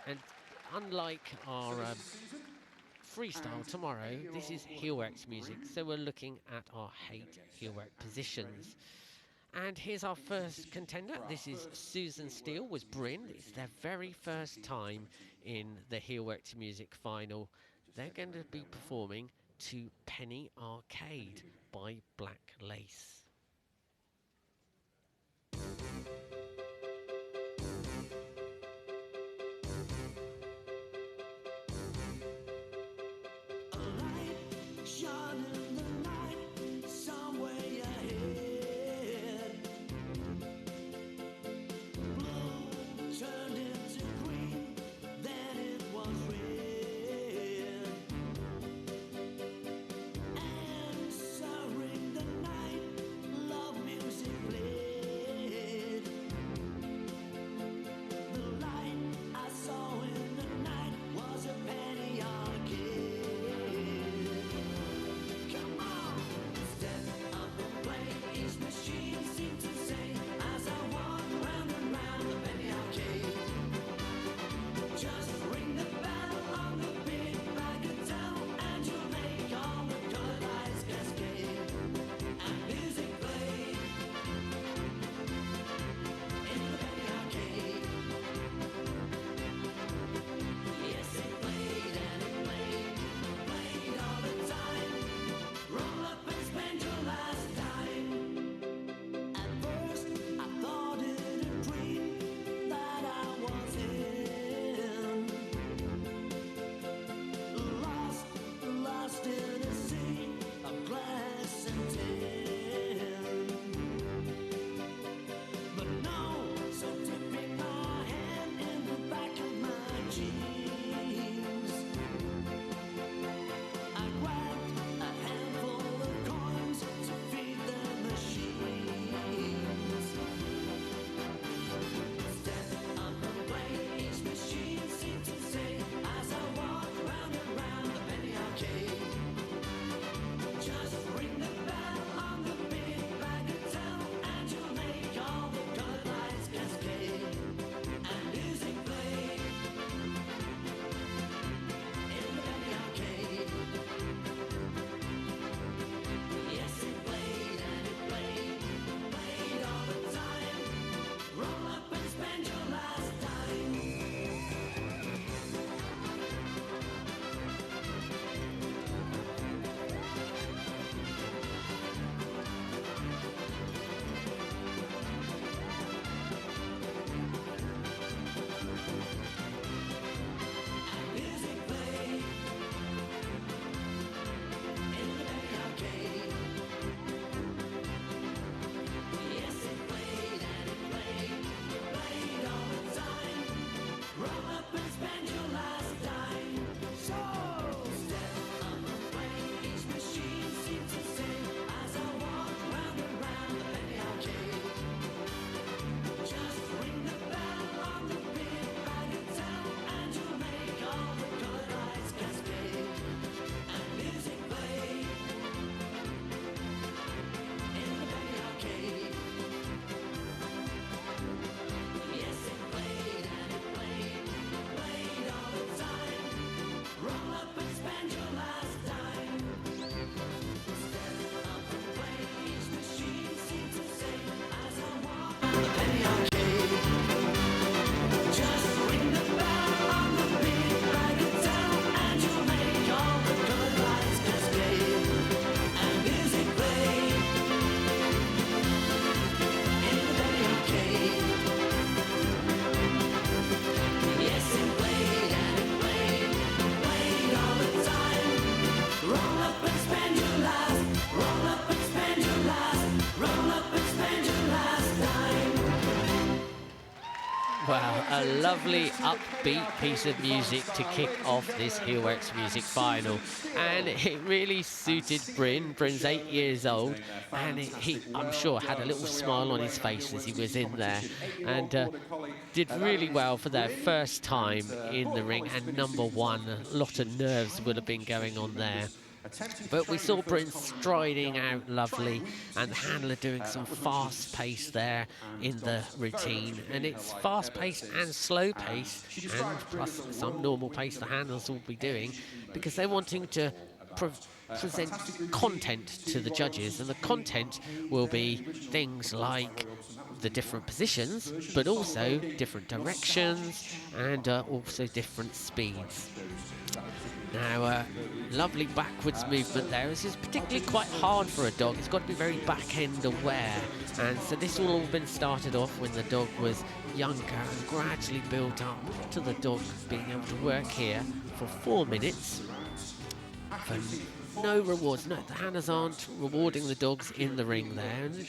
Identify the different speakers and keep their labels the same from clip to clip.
Speaker 1: And unlike our freestyle tomorrow, this is Heelwork's music, so we're looking at our 8 Heelwork positions. And here's our first contender. This is Susan Steele with Bryn. It's their very first time in the Heelwork's music final. They're going to be performing to Penny Arcade by Black Lace. Wow, a lovely upbeat piece of music to kick off this Heelwork's music final. And it really suited Bryn. Bryn's 8 years old, and he, I'm sure, had a little smile on his face as he was in there. And did really well for their first time in the ring, and number one. A lot of nerves would have been going on there. But we saw Bryn striding out lovely, and the handler doing some fast pace there in the routine. And it's fast pace and slow pace, and plus some normal pace the handlers will be doing, because they're wanting to present content to the judges, and the content will be things like the different positions, but also different directions and also different speeds. Now, lovely backwards movement there. This is particularly quite hard for a dog. It's got to be very back-end aware. And so this all been started off when the dog was younger and gradually built up to the dog being able to work here for 4 minutes. For no rewards. No, the handlers aren't rewarding the dogs in the ring there. And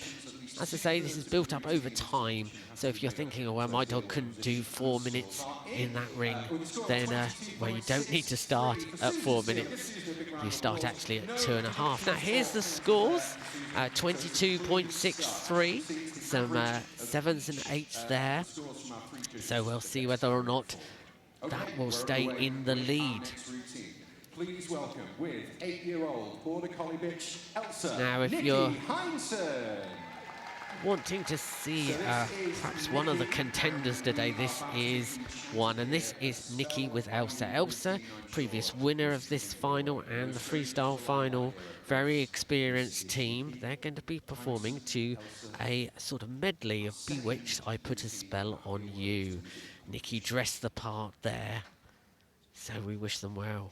Speaker 1: as I say, this is built up over time. So if you're thinking, oh, well, my dog couldn't do 4 minutes in that ring, then, well, you don't need to start at 4 minutes. You start actually at 2.5. Now, here's the scores. 22.63. Some 7s and 8s there. So we'll see whether or not that will stay in the lead.
Speaker 2: Please welcome with 8-year-old Border Collie bitch, Elsa.
Speaker 1: Now, if
Speaker 2: Nicci
Speaker 1: you're
Speaker 2: Hindson.
Speaker 1: wanting to see perhaps one of the contenders today, this is one, and this is Nicci with Elsa. Elsa, previous winner of this final and the freestyle final, very experienced team. They're going to be performing to a sort of medley of Bewitched, I Put a Spell on You. Nicci dressed the part there, so we wish them well.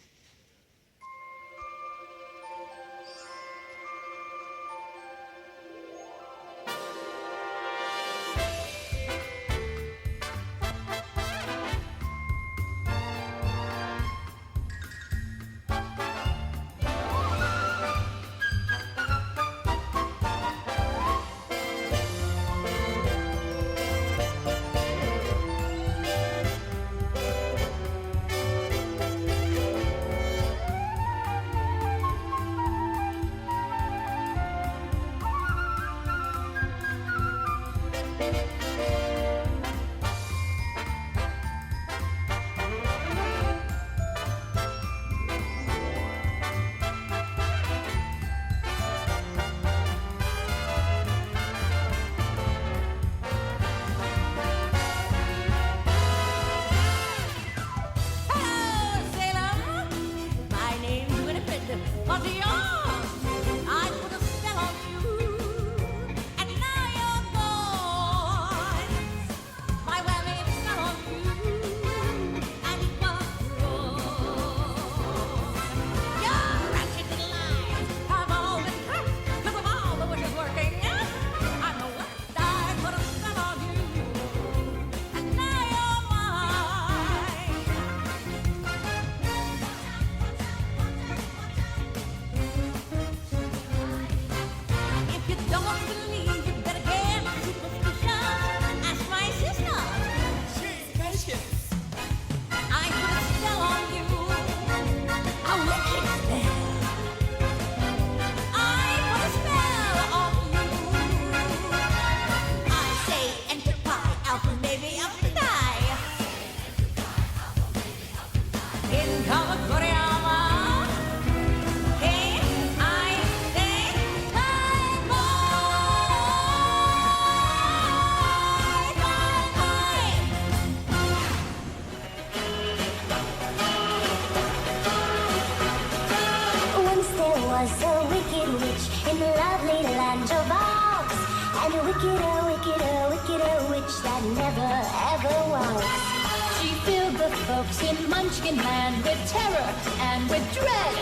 Speaker 3: In Munchkin Land with terror and with dread,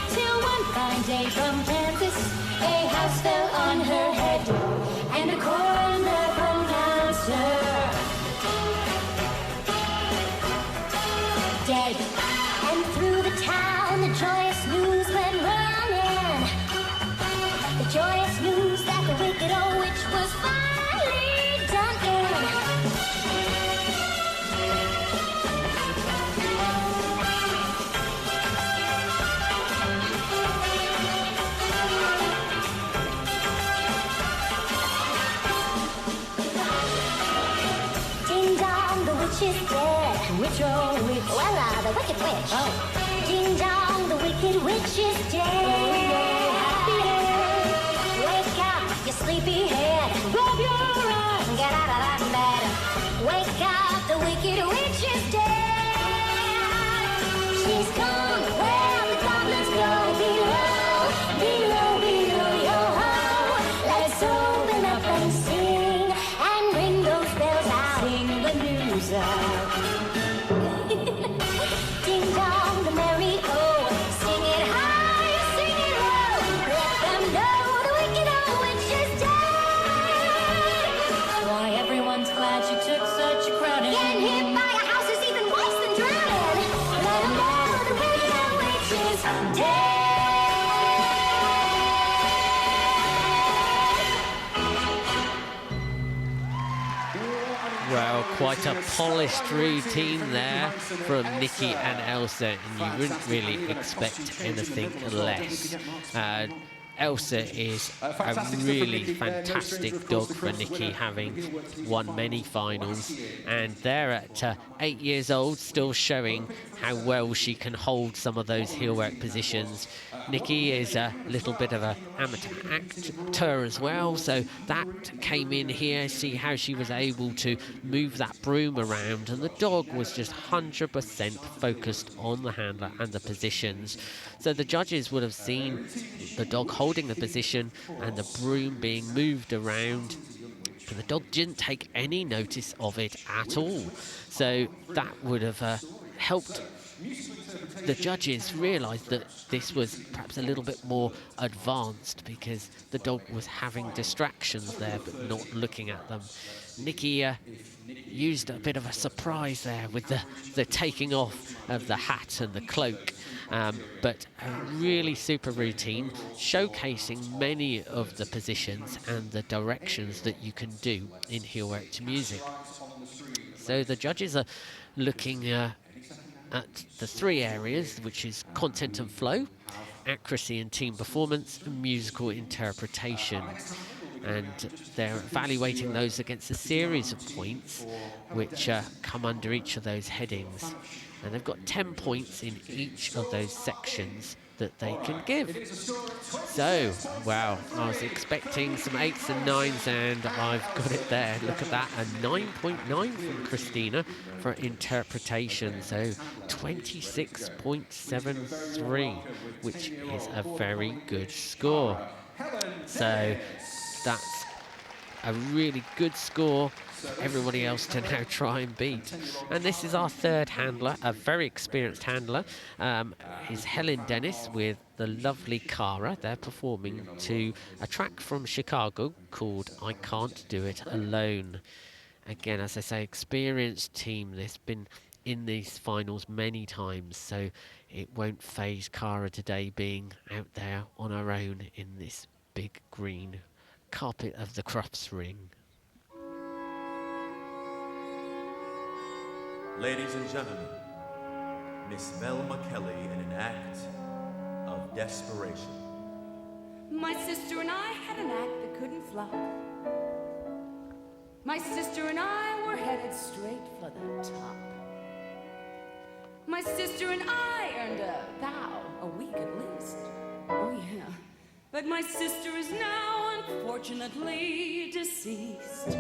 Speaker 3: till one fine day from Kansas a house fell on her head, and a coroner pronounced her dead. And through the town the joyous news went running, the joyous news that the wicked old witch was finally done in. She's dead. Witch, oh, witch. Well, the wicked witch. Oh. Ding dong, the wicked wicked witch is dead. Happy head, wake up, you sleepy head. Rub your eyes, get out of that bed. Wake up, the wicked witch is dead. She's gone where the goblins go. Below, below, below, yo ho. Let's open up and sing and ring those bells out. Sing the news out. Ding dong, the merry-go. Sing it high, sing it low. Let them know the wicked old witch is dead. Why, everyone's glad she took such a crowding. Getting hit by a house is even worse than drowning. Let them know the wicked old witch is dead.
Speaker 1: Well, quite a polished routine there from Nicci and Elsa, and you wouldn't really expect anything less. Elsa is a really fantastic dog for Nicci, having won many finals, and they're at 8 years old, still showing how well she can hold some of those heelwork positions. Nicci is a little bit of an amateur actor as well, so that came in here. See how she was able to move that broom around, and the dog was just 100% focused on the handler and the positions. So the judges would have seen the dog holding the position and the broom being moved around, and the dog didn't take any notice of it at all. So that would have helped the judges realise that this was perhaps a little bit more advanced, because the dog was having distractions there but not looking at them. Nicci used a bit of a surprise there with the taking off of the hat and the cloak. But a really super routine, showcasing many of the positions and the directions that you can do in heelwork to music. So the judges are looking at the three areas, which is content and flow, accuracy and team performance, and musical interpretation. And they're evaluating those against a series of points which come under each of those headings. And they've got 10 points in each of those sections that they can give. So, wow, I was expecting some 8s and 9s, and I've got it there. Look at that, a 9.9 from Christina for interpretation. So 26.73, which is a very good score. So that's a really good score for everybody else to now try and beat. And this is our third handler, a very experienced handler, is Helen Dennis with the lovely Cara. They're performing to a track from Chicago called I Can't Do It Alone. Again, as I say, experienced team. They've been in these finals many times, so it won't faze Cara today being out there on her own in this big green carpet of the Crufts ring.
Speaker 4: Ladies and gentlemen, Miss Velma Kelly in an act of desperation.
Speaker 5: My sister and I had an act that couldn't flop. My sister and I were headed straight for the top. My sister and I earned a week at least. Oh yeah. But my sister is now unfortunately deceased.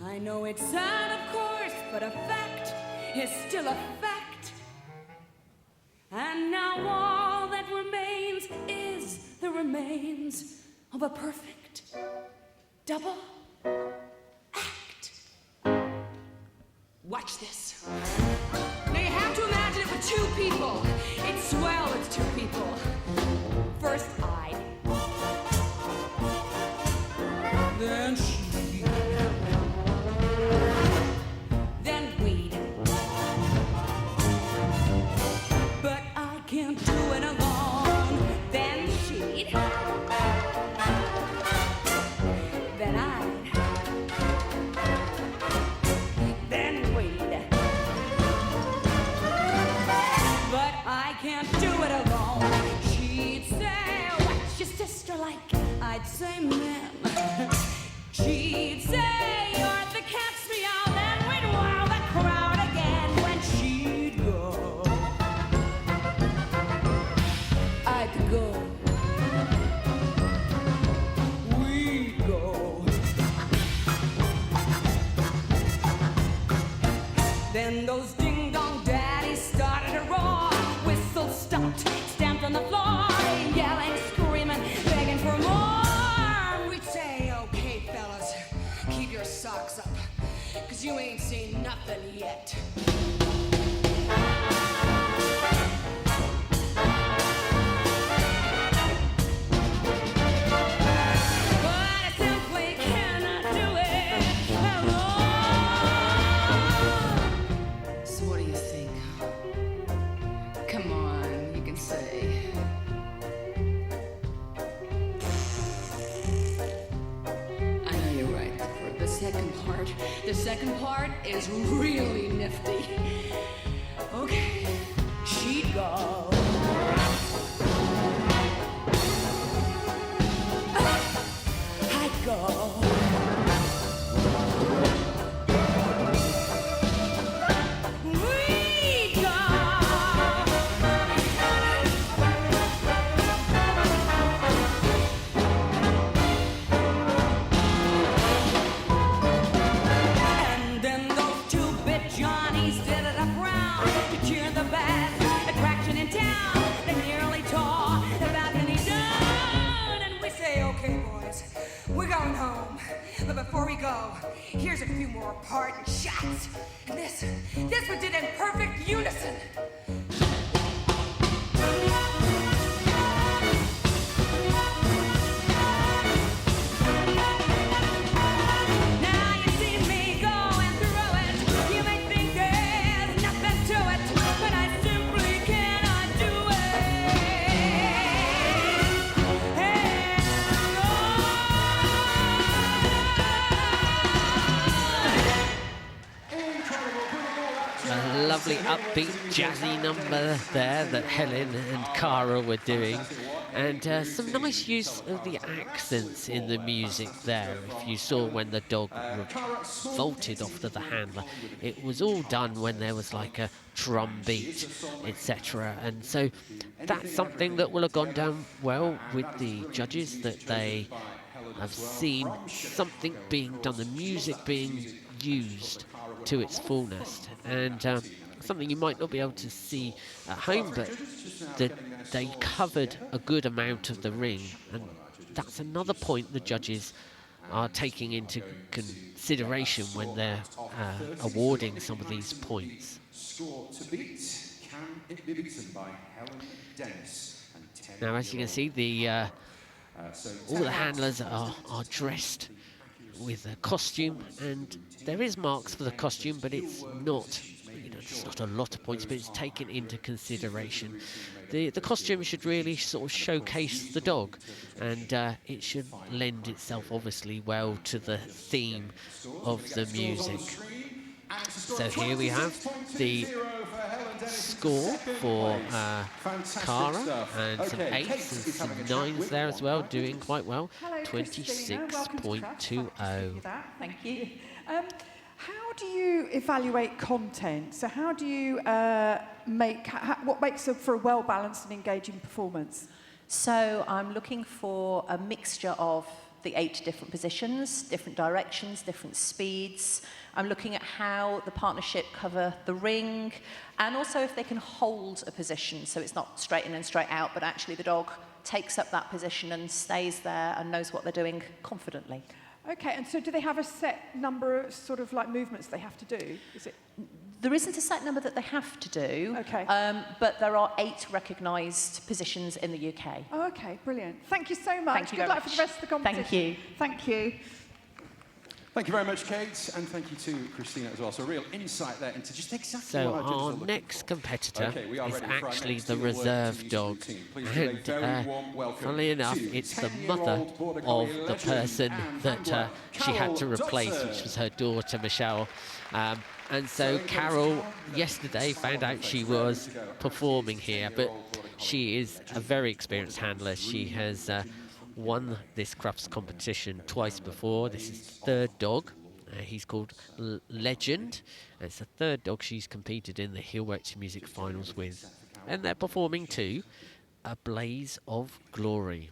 Speaker 5: I know it's sad, of course, but a fact is still a fact. And now all that remains is the remains of a perfect double act. Watch this. Now you have to imagine it with two people. It's swell, it's two people. First I, then she. Can't do it alone. Then she'd, then I'd, then we'd. But I can't do it alone. She'd say, what's your sister like? I'd say, ma'am. She'd say, you're the cat's meow. Then we'd wow the crowd again when she'd go. yet. The second part is really nifty. Okay, she'd go. I'd go. Before we go, here's a few more parting shots. And this one did in perfect unison. Now you see me going through it. You may think there's nothing to it, but I simply cannot do
Speaker 1: A lovely upbeat jazzy number there that Helen and Carole were doing, and some nice use of the accents in the music there. If you saw when the dog vaulted off to the handler, it was all done when there was like a drum beat, etc. And so that's something that will have gone down well with the judges, that they have seen something being done, the music being used to its fullness, and something you might not be able to see at home, but that they covered a good amount of the ring, and that's another point the judges are taking into consideration when they're awarding some of these points.
Speaker 2: Score to beat. Can it be beaten by Helen Dennis?
Speaker 1: Now, as you can see, all the handlers are dressed with a costume, and there is marks for the costume, but it's not, it's not a lot of points, but it's taken into consideration. The costume should really sort of showcase the dog, and it should lend itself obviously well to the theme of the music. So here we have the score for Cara, and some 8s and some 9s there as well, doing quite well. 26.20.
Speaker 6: Thank you. How do you evaluate content? So how do you what makes for a well-balanced and engaging performance?
Speaker 7: So I'm looking for a mixture of the 8 different positions, different directions, different speeds. I'm looking at how the partnership cover the ring, and also if they can hold a position, so it's not straight in and straight out, but actually the dog takes up that position and stays there and knows what they're doing confidently.
Speaker 6: Okay, and so do they have a set number of sort of like movements they have to do? Is it?
Speaker 7: There isn't a set number that they have to do,
Speaker 6: okay.
Speaker 7: But there are 8 recognised positions in the UK.
Speaker 6: Oh, okay, brilliant. Thank you so much.
Speaker 7: Thank you
Speaker 6: Good
Speaker 7: very
Speaker 6: luck
Speaker 7: much.
Speaker 6: for the rest of the competition.
Speaker 7: Thank you.
Speaker 6: Thank you.
Speaker 2: Thank you very much, Kate, and thank you to Christina as well. So a real insight there into just exactly
Speaker 1: so
Speaker 2: what
Speaker 1: our next competitor is actually the reserve dog, and funnily enough, it's the mother of the person that she had to replace, which was her daughter Michelle. And so Carole yesterday found out she was performing here, but she is a very experienced handler. She has won this Crufts competition twice before. This is the 3rd dog. He's called Legend. It's the 3rd dog she's competed in the Heelwork Music Finals with. And they're performing to A Blaze of Glory.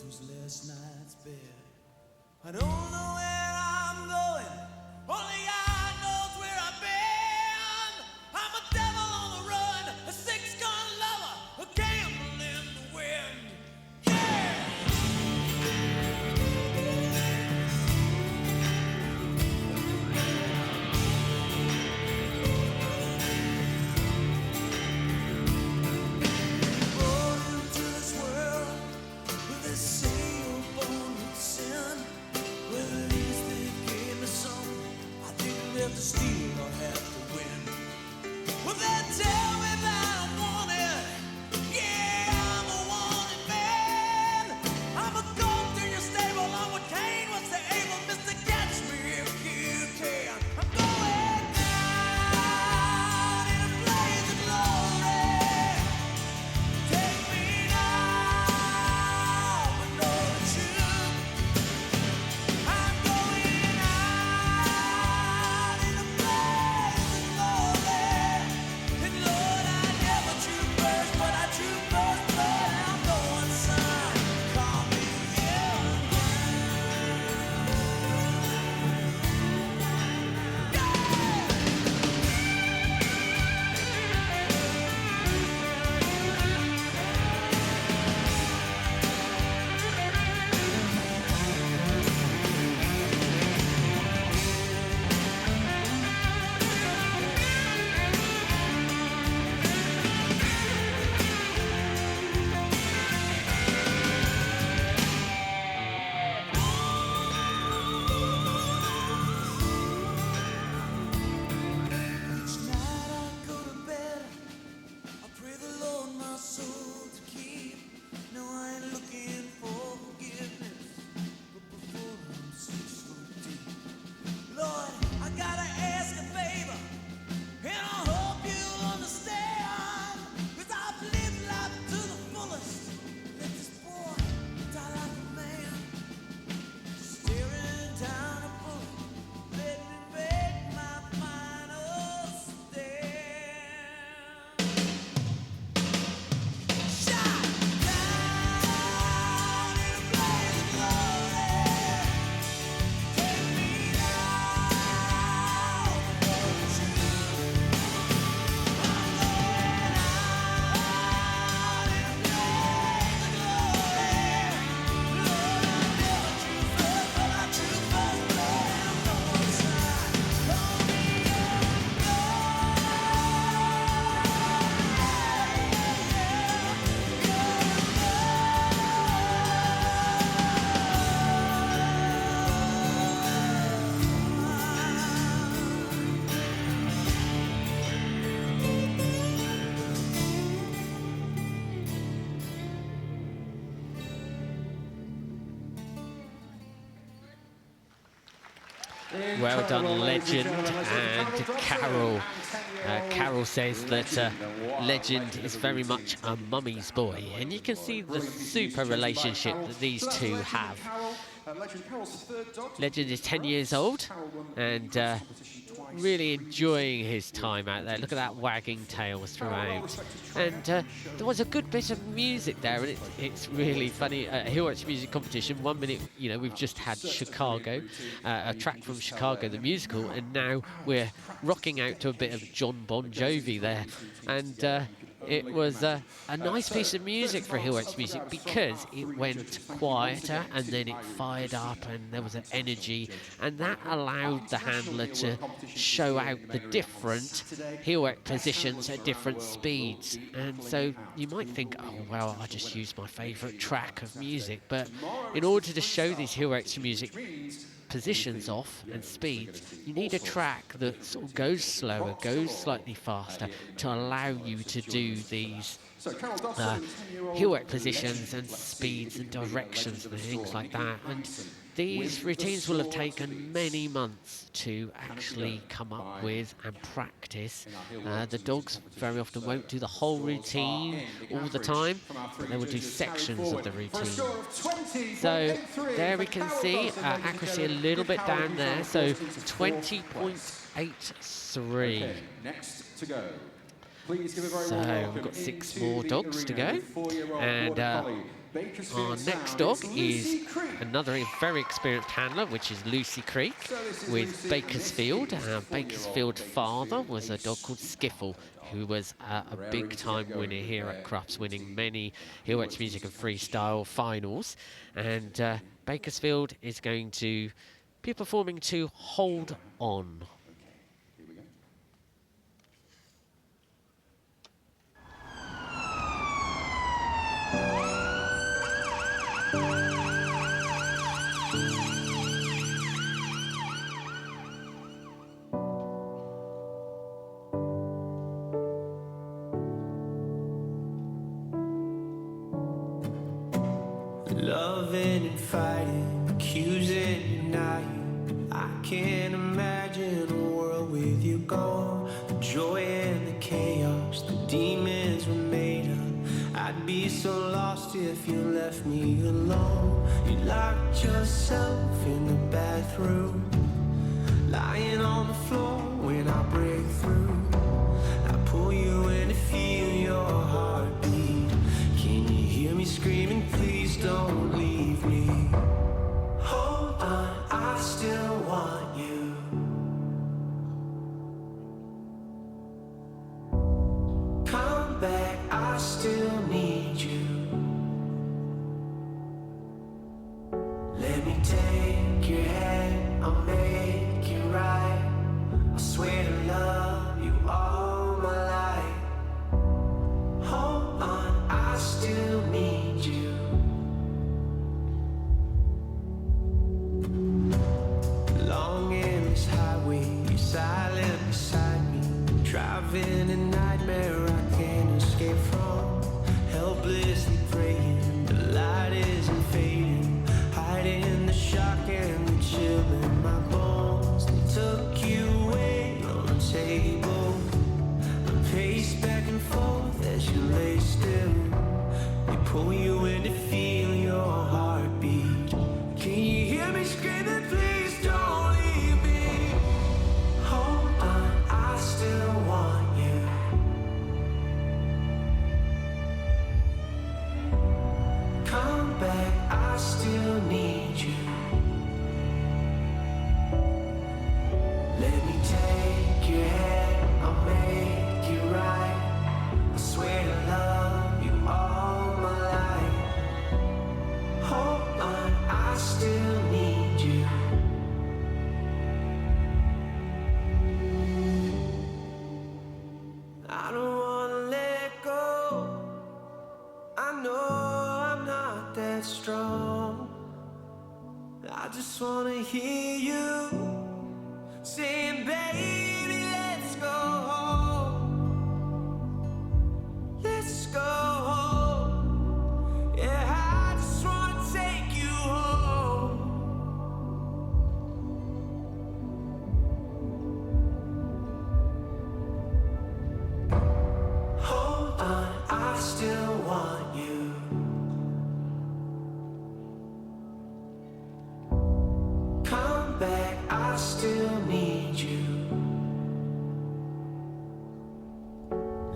Speaker 8: was last night's bed. I don't know where I'm going, only God knows where I've been. I'm a devil on the run, a six-gun lover, a gamble in the wind. Yeah! Born into this world with this single born with sin. Well, at least they gave me some. I didn't have to steal or have to win. Well, they tell me that I'm wanted. Yeah, I'm a wanted man. I'm a goat in your stable. I'm what Cain was the able Mr. Catch me if you can. I'm going down in a blaze of glory. Take me now, but know the truth. I'm going out in a blaze of glory. And Lord, I never drew first, but I drew first blood. I'm going sign. Call me in. Each night I go to bed, I pray the Lord my soul to keep. No, I ain't looking for forgiveness, but before I'm 6 foot deep. Lord, I gotta ask a favor, and I hope you'll understand. 'Cause I've lived life to the fullest. Let this boy die like a man, staring down a bullet. Let me make my final stand. Shot down in a blaze of glory. Take me now, but know the truth. I'm going out in a blaze of glory. Lord, I never drew first, but I drew first blood. I'm going side. Call me
Speaker 1: Well done, Legend and Carole. Carole says that Legend is very much a mummy's boy, and you can see the super relationship that these two have. Legend is 10 years old and really enjoying his time out there. Look at that wagging tail throughout. And there was a good bit of music there, and it's really funny. Heelwork's music competition, 1 minute, you know, we've just had Chicago, a track from Chicago, the musical, and now we're rocking out to a bit of John Bon Jovi there. And it was a nice piece of music for Heelwork's music because it went quieter and then it fired up and there was an energy, and that allowed the handler to show out the different Heelwork positions at different speeds. And so you might think, oh well, I just used my favourite track of music, but in order to show these Heelwork's music positions off and speeds, you need a track that sort of goes slower, goes slightly faster to allow you to do these Heelwork positions and speeds and directions and things like that. And these routines will have taken many months to actually come up with and practice. The dogs very often won't do the whole routine all the time, but they will do sections of the routine. So there we can see accuracy a little bit down there, so 20.83.
Speaker 2: Next to go. Please give a very
Speaker 1: So
Speaker 2: warm
Speaker 1: we've
Speaker 2: welcome
Speaker 1: got 6
Speaker 2: into
Speaker 1: more
Speaker 2: the
Speaker 1: dogs to
Speaker 2: arena,
Speaker 1: go,
Speaker 2: 4-year-old
Speaker 1: and
Speaker 2: Border Collie,
Speaker 1: Our next dog is another very experienced handler, which is Lucy Creek with Bakersfield. Bakersfield father was a dog called Skiffle, who was a big-time winner here at Crufts, winning many Heelwork's Music and Freestyle finals. And Bakersfield is going to be performing to Hold On.
Speaker 8: Loving and fighting, accusing, denying. I can't imagine a world with you gone. The joy and the chaos, the demons were made of. I'd be so lost if you left me alone. You locked yourself in the bathroom, lying on the floor when I break through. I pull you in to feel your heartbeat. Can you hear me screaming, please don't leave me? Hold on, I still want you. Come back, I still need you. Let me take your hand, I'll make it right. I swear to love you all my life. Hold on, I still need you. Long endless highway, you're silent beside me. Driving a nightmare I can't escape from. Helplessly praying, the light isn't fading. Hiding the shock and the chill in my bones. They took you away on the table. I pace back and forth as you lay still. They pull you in to feel your heartbeat. Can you hear me screaming, please don't leave me? Hold on, I still want you. Come back, I still need you. Let me take your hand, I'll make it right. I swear to love you all my life. Hold on, I still need you. I don't wanna let go. I know I'm not that strong. I just wanna hear you saying, baby, let's go home. Let's go home. Yeah, I just wanna take you home. Hold on, I still want you. Come back, I still need you.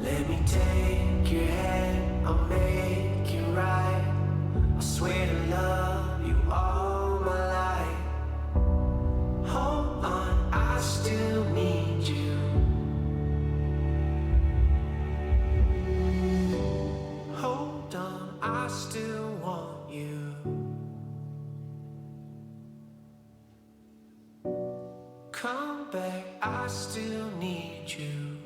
Speaker 8: Let me take your hand, I'll make it right. I swear to love you all my life. Hold on, I still need you. Hold on, I still want you. Come back, I still need you.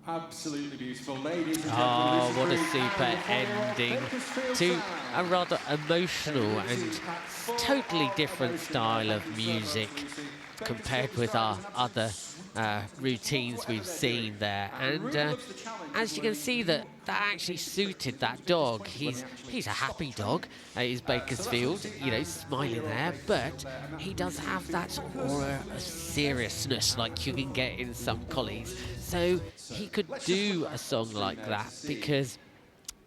Speaker 2: Absolutely beautiful, ladies and gentlemen.
Speaker 1: Oh,
Speaker 2: Lucy
Speaker 1: what a
Speaker 2: Creek
Speaker 1: super
Speaker 2: and the
Speaker 1: ending
Speaker 2: Bakersfield
Speaker 1: to
Speaker 2: Sound.
Speaker 1: a rather emotional and totally different style of music compared with our other routines we've seen there. And as you can see, that actually suited that dog. He's a happy dog. He's Bakersfield, you know, smiling there, but he does have that aura of seriousness like you can get in some collies. So he could do a song like that because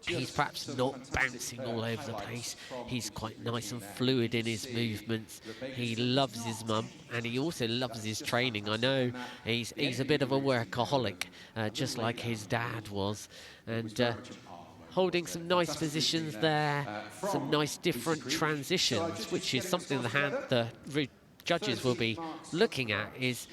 Speaker 1: he's perhaps not bouncing all over the place. He's quite nice and fluid in his movements. He loves his mum and he also loves his training. I know he's a bit of a workaholic, just like his dad was. And holding some nice positions there, some nice different transitions, which is something the judges will be looking at, is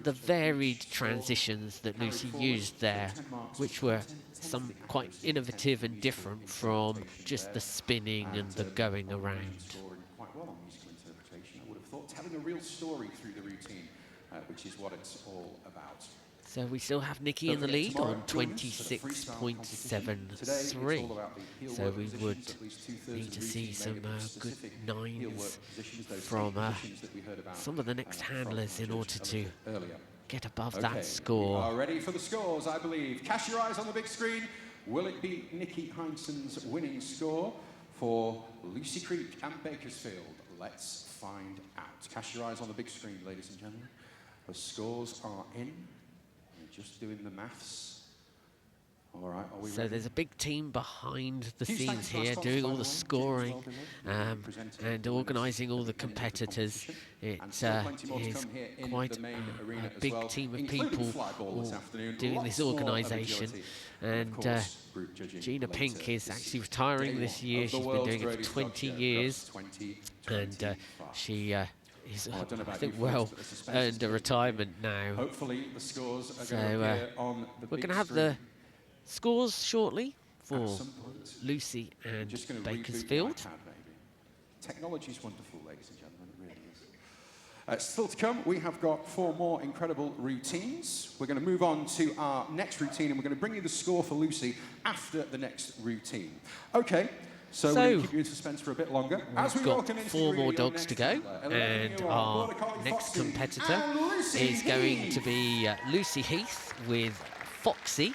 Speaker 1: the varied transitions that Lucy used there, which were some quite innovative and different from just the spinning and the going around.
Speaker 2: Quite well on musical interpretation, I would have thought, telling a real story through the routine, which is what it's all about.
Speaker 1: So we still have Nicci in the lead on 26.73. So we would need to see some good nines from some of the next handlers in order to get above that score.
Speaker 2: We are ready for the scores, I believe. Cast your eyes on the big screen. Will it be Nicci Hindson's winning score for Lucy Creek and Bakersfield? Let's find out. Cast your eyes on the big screen, ladies and gentlemen. The scores are in. Just doing the maths. All right, are we
Speaker 1: so
Speaker 2: ready?
Speaker 1: There's a big team behind the scenes here doing all the scoring and organising all the competitors. It is quite a big team of people doing this organisation. And Gina Pink is actually retiring this year. She's been doing it for 20 years. And she is, I think, well earned a retirement now.
Speaker 2: Hopefully the scores are
Speaker 1: so
Speaker 2: going to appear on the
Speaker 1: we're
Speaker 2: big
Speaker 1: going to have
Speaker 2: screen.
Speaker 1: the scores shortly for Lucy and Bakersfield.
Speaker 2: Technology is wonderful, ladies and gentlemen, it really is. Still to come, we have got 4 more incredible routines. We're going to move on to our next routine, and we're going to bring you the score for Lucy after the next routine. Okay. So we're going to keep you in suspense for a bit longer.
Speaker 1: We've got 4 more dogs to go, and our next competitor is going to be Lucy Heath with Foxy.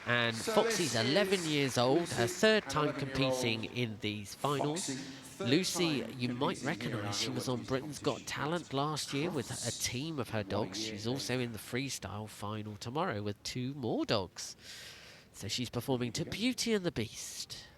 Speaker 1: And Foxy's 11 years old, her 3rd time competing in these finals. Lucy, you might recognise, she was on Britain's Got Talent last year with a team of her dogs. She's also in the freestyle final tomorrow with 2 more dogs. So she's performing to Beauty and the Beast.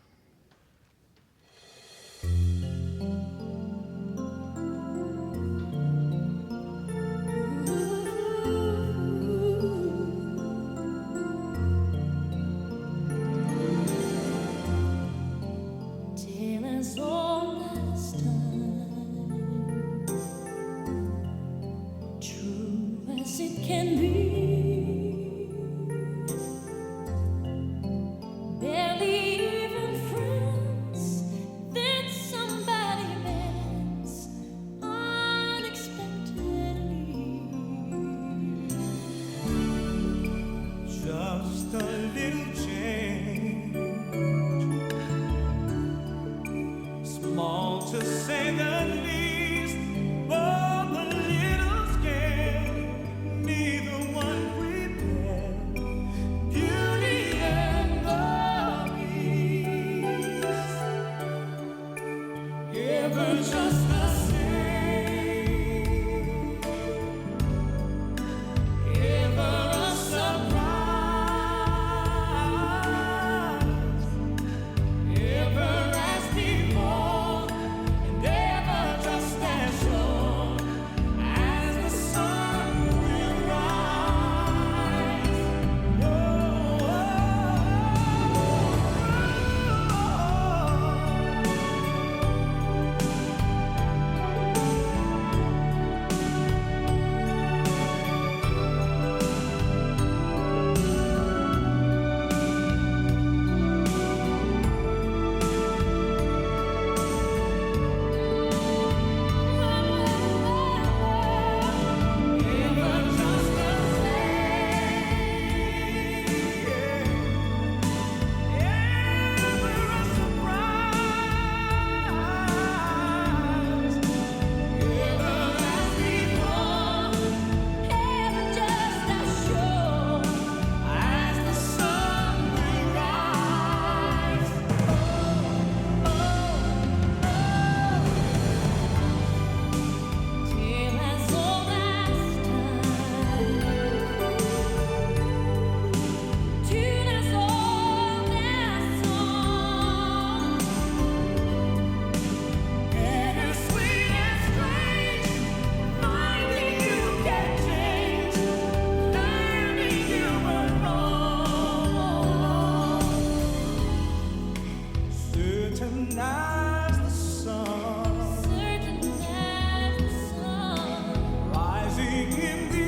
Speaker 8: certain as the sun,
Speaker 3: certain as the sun,
Speaker 8: rising in the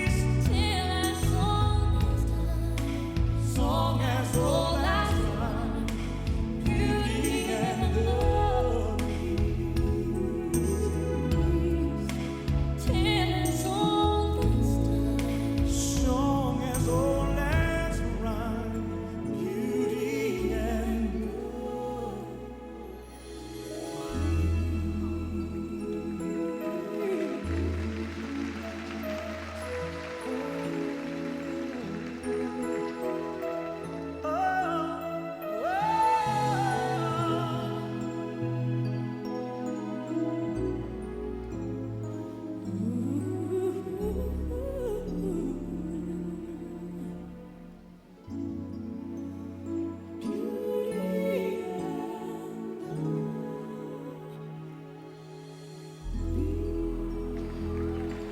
Speaker 8: east,
Speaker 3: till our song is done.
Speaker 8: song as old as time, beauty and the beast,
Speaker 3: Till our song is done.
Speaker 8: song as old as rhyme, beauty and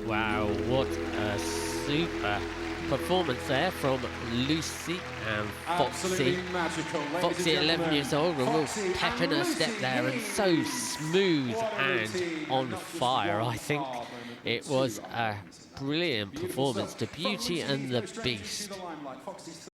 Speaker 1: Wow, what a super performance there from Lucy and
Speaker 2: Absolutely
Speaker 1: Foxy.
Speaker 2: magical. Ladies
Speaker 1: Foxy,
Speaker 2: and
Speaker 1: 11 years old, a real
Speaker 2: Foxy
Speaker 1: pep in
Speaker 2: and
Speaker 1: her step
Speaker 2: Lucy
Speaker 1: there, and
Speaker 2: Hindson.
Speaker 1: so smooth
Speaker 2: What a
Speaker 1: and
Speaker 2: routine,
Speaker 1: on
Speaker 2: not just
Speaker 1: fire.
Speaker 2: one
Speaker 1: I think
Speaker 2: hard moment, but
Speaker 1: it
Speaker 2: two
Speaker 1: was
Speaker 2: hard
Speaker 1: a
Speaker 2: moments.
Speaker 1: brilliant
Speaker 2: Beautiful
Speaker 1: performance
Speaker 2: stuff.
Speaker 1: to
Speaker 2: From
Speaker 1: Beauty
Speaker 2: Lucy
Speaker 1: and
Speaker 2: Heath
Speaker 1: the
Speaker 2: goes straight into
Speaker 1: Beast.
Speaker 2: the limelight. Foxy's